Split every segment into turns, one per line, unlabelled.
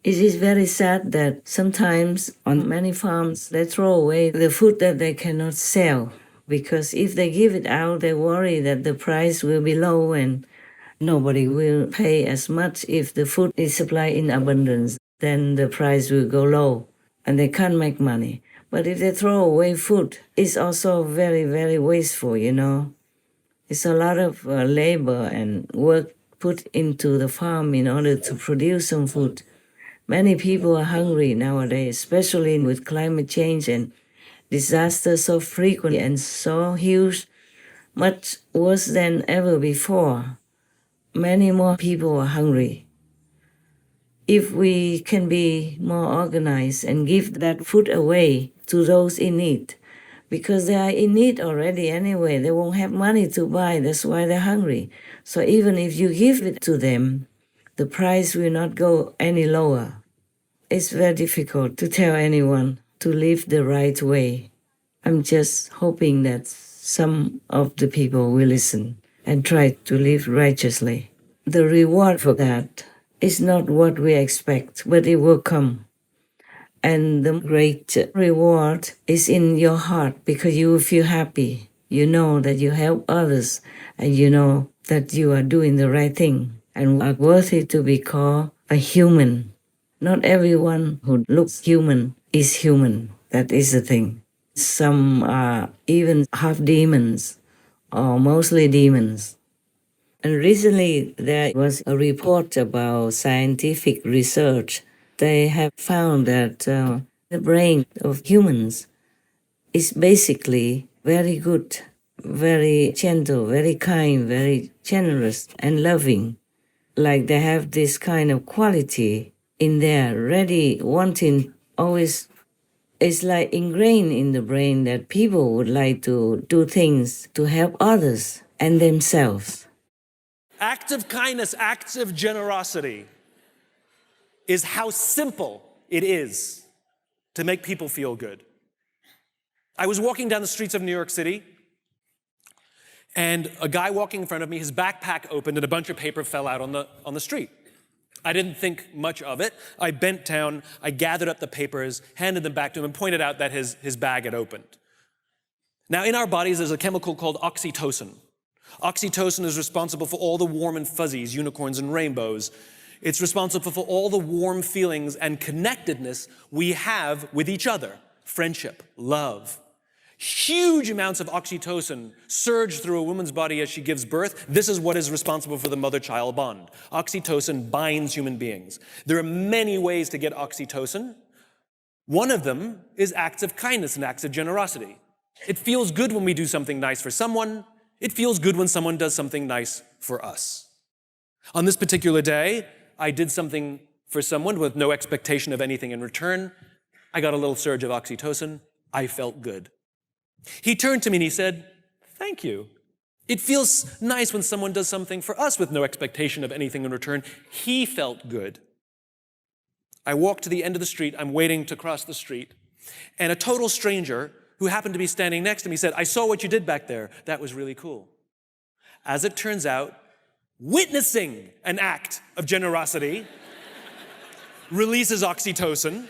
It is very sad that sometimes on many farms they throw away the food that they cannot sell because if they give it out, they worry that the price will be low and nobody will pay as much if the food is supplied in abundance. Then the price will go low and they can't make money. But if they throw away food, it's also very, very wasteful, you know. It's a lot of labor and work put into the farm in order to produce some food. Many people are hungry nowadays, especially with climate change and disasters so frequent and so huge, much worse than ever before. Many more people are hungry. If we can be more organized and give that food away to those in need, because they are in need already anyway, they won't have money to buy, that's why they're hungry. So even if you give it to them, the price will not go any lower. It's very difficult to tell anyone to live the right way. I'm just hoping that some of the people will listen and try to live righteously. The reward for that is not what we expect, but it will come. And the great reward is in your heart because you will feel happy. You know that you help others and you know that you are doing the right thing and are worthy to be called a human. Not everyone who looks human is human. That is the thing. Some are even half demons or mostly demons. And recently there was a report about scientific research. They have found that the brain of humans is basically very good, very gentle, very kind, very generous and loving. Like they have this kind of quality in there, ready, wanting, always. It's like ingrained in the brain that people would like to do things to help others and themselves.
Acts of kindness, acts of generosity is how simple it is to make people feel good. I was walking down the streets of New York City, and a guy walking in front of me, his backpack opened and a bunch of paper fell out on the street. I didn't think much of it. I bent down, I gathered up the papers, handed them back to him, and pointed out that his bag had opened. Now, in our bodies, there's a chemical called oxytocin. Oxytocin is responsible for all the warm and fuzzies, unicorns and rainbows. It's responsible for all the warm feelings and connectedness we have with each other. Friendship, love. Huge amounts of oxytocin surge through a woman's body as she gives birth. This is what is responsible for the mother-child bond. Oxytocin binds human beings. There are many ways to get oxytocin. One of them is acts of kindness and acts of generosity. It feels good when we do something nice for someone. It feels good when someone does something nice for us. On this particular day, I did something for someone with no expectation of anything in return. I got a little surge of oxytocin. I felt good. He turned to me and he said, "Thank you. It feels nice when someone does something for us with no expectation of anything in return." He felt good. I walked to the end of the street. I'm waiting to cross the street. And a total stranger who happened to be standing next to me said, "I saw what you did back there. That was really cool." As it turns out, witnessing an act of generosity releases oxytocin,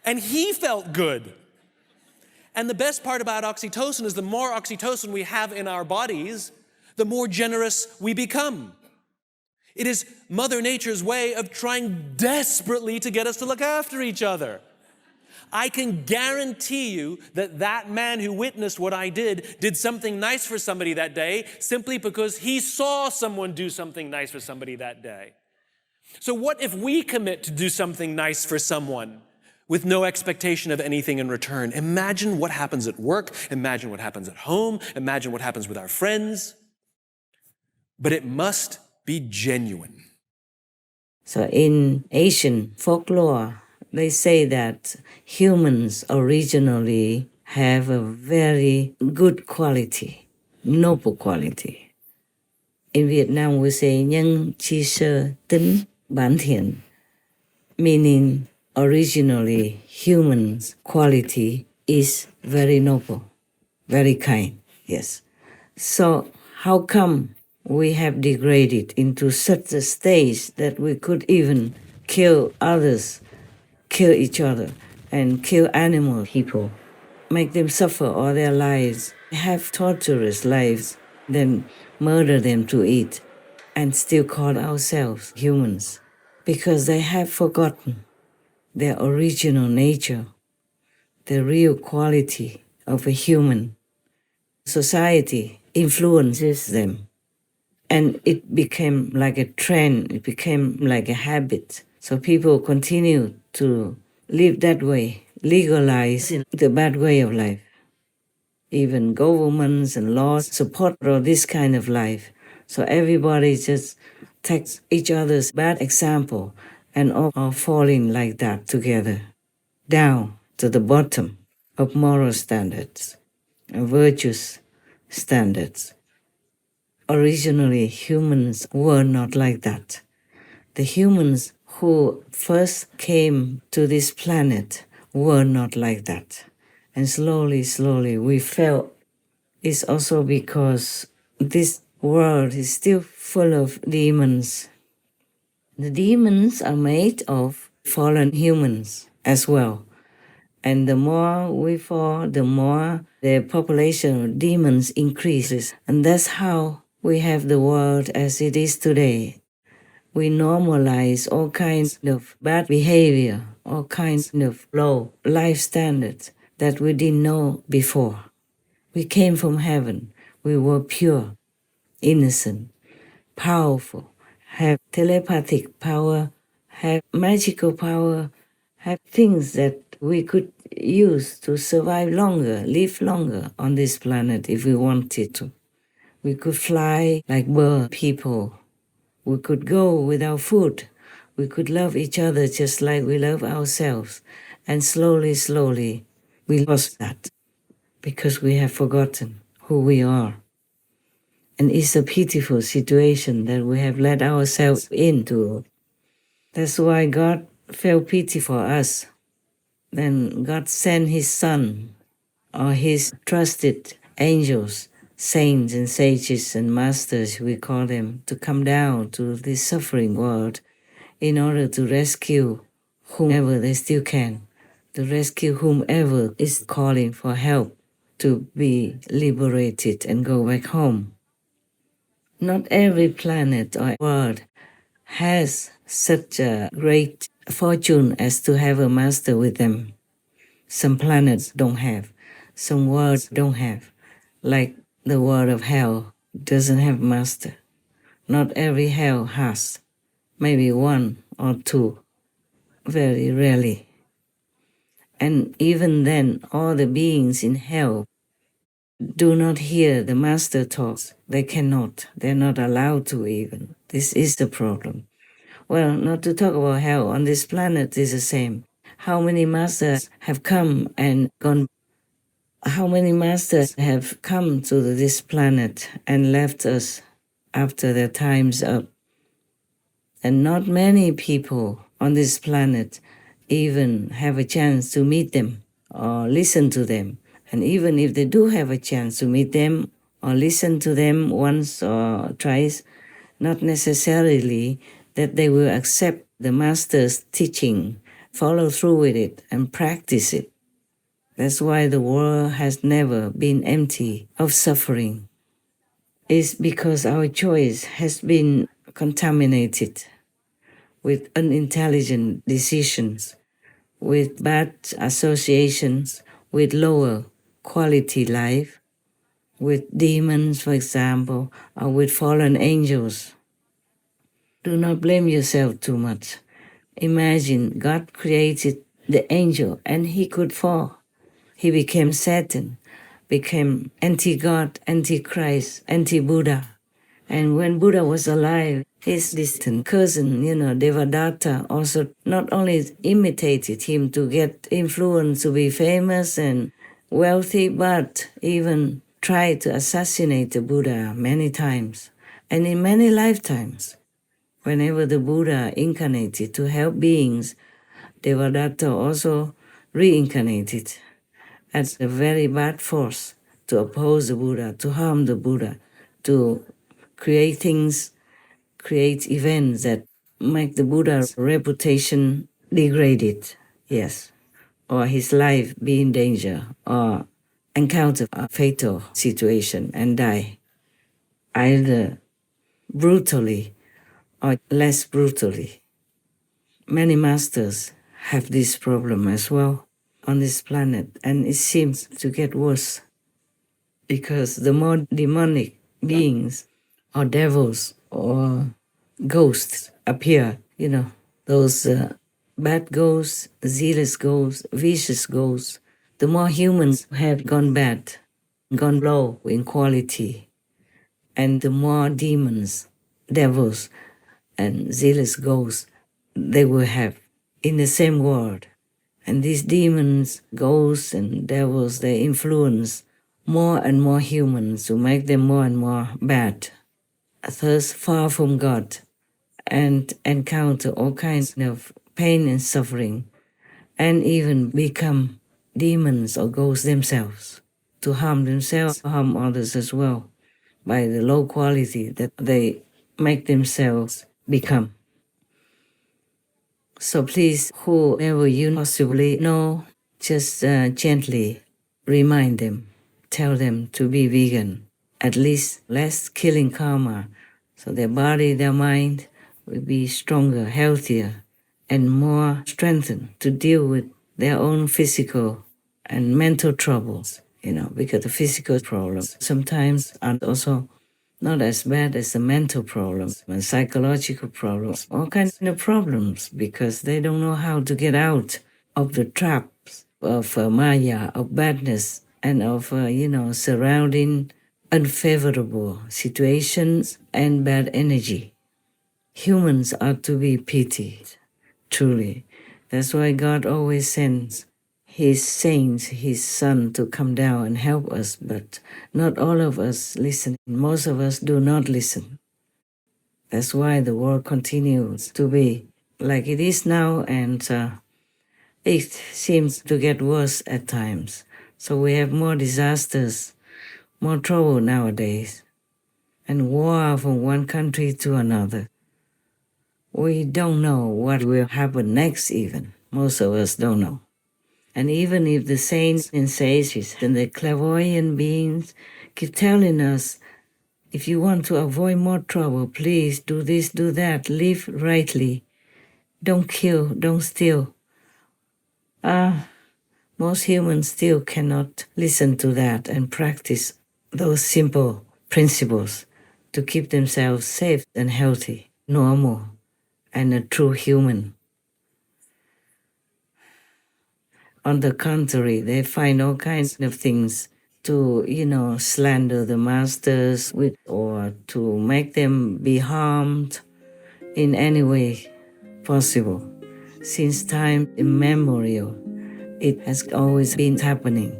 and he felt good. And the best part about oxytocin is the more oxytocin we have in our bodies, the more generous we become. It is Mother Nature's way of trying desperately to get us to look after each other. I can guarantee you that that man who witnessed what I did something nice for somebody that day simply because he saw someone do something nice for somebody that day. So what if we commit to do something nice for someone with no expectation of anything in return? Imagine what happens at work. Imagine what happens at home. Imagine what happens with our friends. But it must be genuine.
So in Asian folklore, they say that humans originally have a very good quality, noble quality. In Vietnam, we say nhân chi sơ tính bản thiện, meaning originally humans' quality is very noble, very kind, yes. So how come we have degraded into such a stage that we could even kill others, kill each other, and kill animal people, make them suffer all their lives, have torturous lives, then murder them to eat, and still call ourselves humans, because they have forgotten their original nature, the real quality of a human. Society influences them, and it became like a trend, it became like a habit. So people continue to live that way, legalizing the bad way of life. Even governments and laws support all this kind of life. So everybody just takes each other's bad example and all are falling like that together, down to the bottom of moral standards, virtuous standards. Originally, humans were not like that. The humans who first came to this planet were not like that. And slowly, we felt it's also because this world is still full of demons. The demons are made of fallen humans as well. And the more we fall, the more the population of demons increases. And that's how we have the world as it is today. We normalize all kinds of bad behavior, all kinds of low life standards that we didn't know before. We came from heaven. We were pure, innocent, powerful, have telepathic power, have magical power, have things that we could use to survive longer, live longer on this planet if we wanted to. We could fly like bird people. We could go without food. We could love each other just like we love ourselves. And slowly, we lost that because we have forgotten who we are. And it's a pitiful situation that we have let ourselves into. That's why God felt pity for us. Then God sent his son or his trusted angels, saints and sages and masters, we call them, to come down to this suffering world in order to rescue whomever they still can, to rescue whomever is calling for help to be liberated and go back home. Not every planet or world has such a great fortune as to have a master with them. Some planets don't have, some worlds don't have, like the world of hell doesn't have master. Not every hell has, maybe one or two, very rarely. And even then, all the beings in hell do not hear the master talks. They cannot. They're not allowed to even. This is the problem. Well, not to talk about hell, on this planet is the same. How many masters have come and gone? How many masters have come to this planet and left us after their time's up? And not many people on this planet even have a chance to meet them or listen to them. And even if they do have a chance to meet them or listen to them once or twice, not necessarily that they will accept the master's teaching, follow through with it, and practice it. That's why the world has never been empty of suffering. It's because our choice has been contaminated with unintelligent decisions, with bad associations, with lower quality life, with demons, for example, or with fallen angels. Do not blame yourself too much. Imagine God created the angel and he could fall. He became Satan, became anti-God, anti-Christ, anti-Buddha. And when Buddha was alive, his distant cousin, Devadatta, also not only imitated him to get influence to be famous and wealthy, but even tried to assassinate the Buddha many times and in many lifetimes. Whenever the Buddha incarnated to help beings, Devadatta also reincarnated as a very bad force to oppose the Buddha, to harm the Buddha, to create things, create events that make the Buddha's reputation degraded, yes, or his life be in danger, or encounter a fatal situation and die, either brutally or less brutally. Many masters have this problem as well on this planet, and it seems to get worse because the more demonic beings or devils or ghosts appear, those bad ghosts, zealous ghosts, vicious ghosts, the more humans have gone bad, gone low in quality, and the more demons, devils, and zealous ghosts they will have in the same world. And these demons, ghosts, and devils, they influence more and more humans to make them more and more bad, thus far from God, and encounter all kinds of pain and suffering, and even become demons or ghosts themselves, to harm themselves, harm others as well, by the low quality that they make themselves become. So please, whoever you possibly know, just gently remind them, tell them to be vegan, at least less killing karma, so their body, their mind will be stronger, healthier, and more strengthened to deal with their own physical and mental troubles, because the physical problems sometimes are also not as bad as the mental problems and psychological problems, all kinds of problems, because they don't know how to get out of the traps of Maya, of badness, and of, surrounding unfavorable situations and bad energy. Humans are to be pitied, truly. That's why God always sends his saints, his son, to come down and help us, but not all of us listen. Most of us do not listen. That's why the world continues to be like it is now, and it seems to get worse at times. So we have more disasters, more trouble nowadays, and war from one country to another. We don't know what will happen next even. Most of us don't know. And even if the saints and sages and the clairvoyant beings keep telling us, if you want to avoid more trouble, please do this, do that, live rightly, don't kill, don't steal. Most humans still cannot listen to that and practice those simple principles to keep themselves safe and healthy, normal, and a true human. On the contrary, they find all kinds of things to, slander the masters with, or to make them be harmed in any way possible. Since time immemorial, it has always been happening.